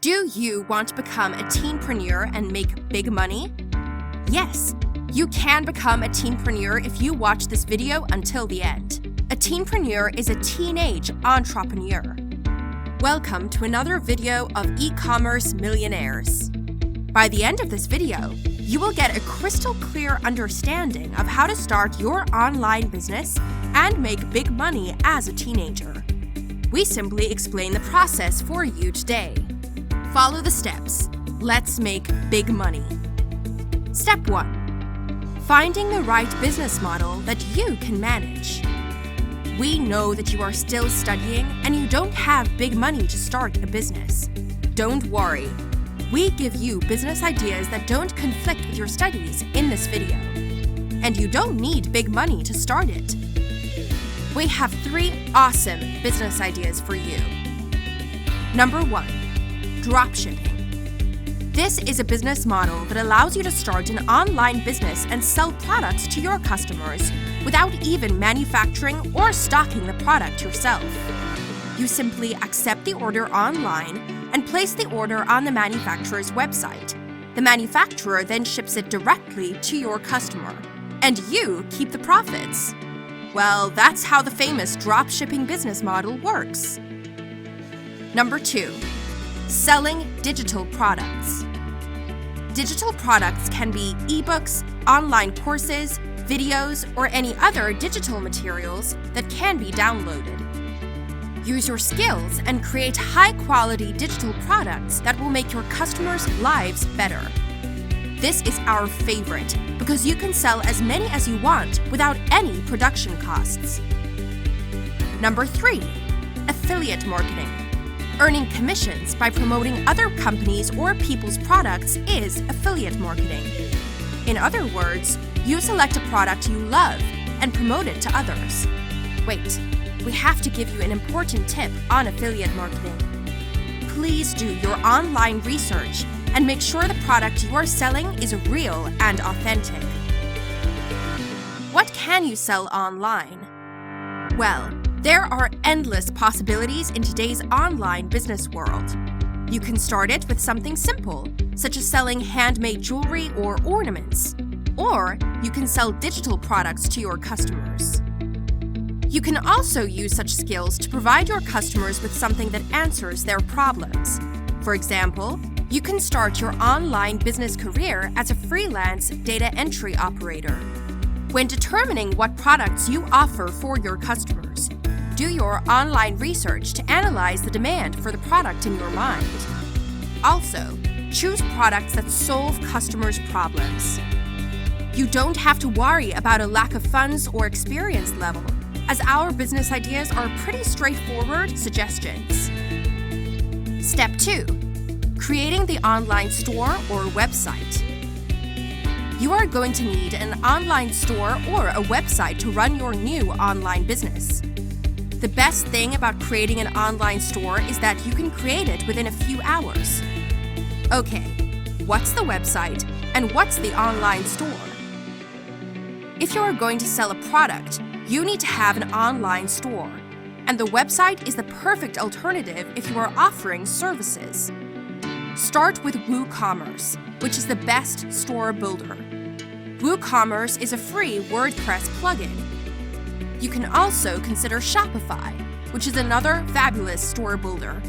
Do you want to become a teenpreneur and make big money? Yes, you can become a teenpreneur if you watch this video until the end. A teenpreneur is a teenage entrepreneur. Welcome to another video of eCommerce Millionaires. By the end of this video, you will get a crystal clear understanding of how to start your online business and make big money as a teenager. We simply explain the process for you today. Follow the steps. Let's make big money. Step 1. Finding the right business model that you can manage. We know that you are still studying and you don't have big money to start a business. Don't worry. We give you business ideas that don't conflict with your studies in this video. And you don't need big money to start it. We have 3 awesome business ideas for you. Number 1. Dropshipping. This is a business model that allows you to start an online business and sell products to your customers without even manufacturing or stocking the product yourself. You simply accept the order online and place the order on the manufacturer's website. The manufacturer then ships it directly to your customer, and you keep the profits. Well, that's how the famous dropshipping business model works. Number 2. Selling digital products. Digital products can be eBooks, online courses, videos, or any other digital materials that can be downloaded. Use your skills and create high-quality digital products that will make your customers' lives better. This is our favorite because you can sell as many as you want without any production costs. Number 3. Affiliate marketing. Earning commissions by promoting other companies' or people's products is affiliate marketing. In other words, you select a product you love and promote it to others. Wait, we have to give you an important tip on affiliate marketing. Please do your online research and make sure the product you are selling is real and authentic. What can you sell online? Well, there are endless possibilities in today's online business world. You can start it with something simple, such as selling handmade jewelry or ornaments. Or you can sell digital products to your customers. You can also use such skills to provide your customers with something that answers their problems. For example, you can start your online business career as a freelance data entry operator. When determining what products you offer for your customers, do your online research to analyze the demand for the product in your mind. Also, choose products that solve customers' problems. You don't have to worry about a lack of funds or experience level, as our business ideas are pretty straightforward suggestions. Step 2. Creating the online store or website. You are going to need an online store or a website to run your new online business. The best thing about creating an online store is that you can create it within a few hours. Okay, what's the website and what's the online store? If you are going to sell a product, you need to have an online store, and the website is the perfect alternative if you are offering services. Start with WooCommerce, which is the best store builder. WooCommerce is a free WordPress plugin. You can also consider Shopify, which is another fabulous store builder.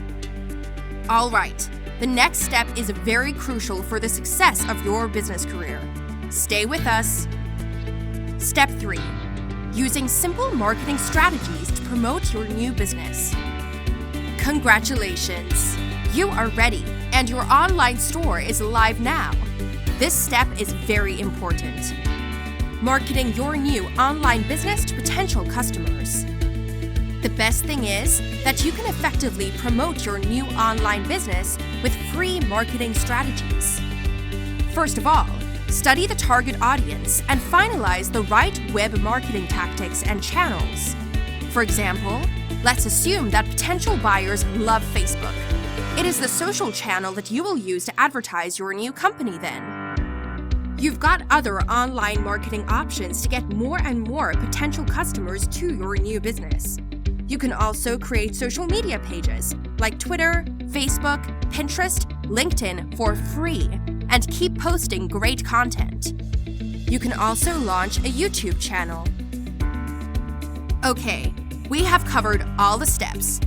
All right, the next step is very crucial for the success of your business career. Stay with us. Step 3. Using simple marketing strategies to promote your new business. Congratulations! You are ready, and your online store is live now. This step is very important. Marketing your new online business to potential customers. The best thing is that you can effectively promote your new online business with free marketing strategies. First of all, study the target audience and finalize the right web marketing tactics and channels. For example, let's assume that potential buyers love Facebook. It is the social channel that you will use to advertise your new company then. You've got other online marketing options to get more and more potential customers to your new business. You can also create social media pages like Twitter, Facebook, Pinterest, LinkedIn for free and keep posting great content. You can also launch a YouTube channel. Okay, we have covered all the steps.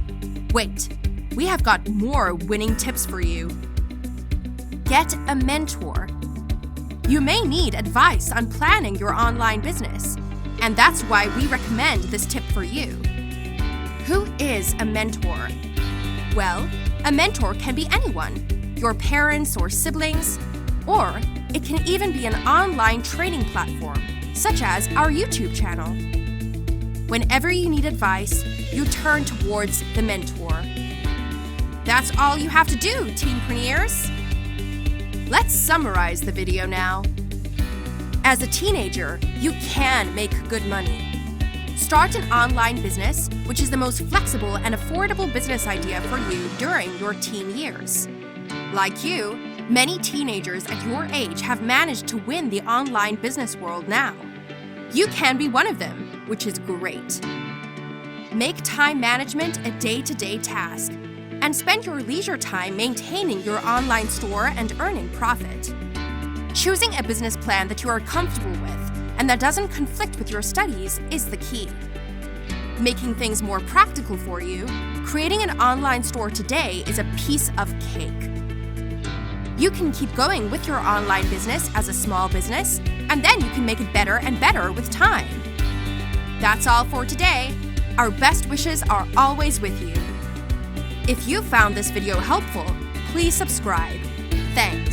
Wait, we have got more winning tips for you. Get a mentor. You may need advice on planning your online business, and that's why we recommend this tip for you. Who is a mentor? Well, a mentor can be anyone, your parents or siblings, or it can even be an online training platform, such as our YouTube channel. Whenever you need advice, you turn towards the mentor. That's all you have to do, Teenpreneurs! Let's summarize the video now. As a teenager, you can make good money. Start an online business, which is the most flexible and affordable business idea for you during your teen years. Like you, many teenagers at your age have managed to win the online business world now. You can be one of them, which is great. Make time management a day-to-day task, and spend your leisure time maintaining your online store and earning profit. Choosing a business plan that you are comfortable with and that doesn't conflict with your studies is the key. Making things more practical for you, creating an online store today is a piece of cake. You can keep going with your online business as a small business, and then you can make it better and better with time. That's all for today. Our best wishes are always with you. If you found this video helpful, please subscribe. Thanks.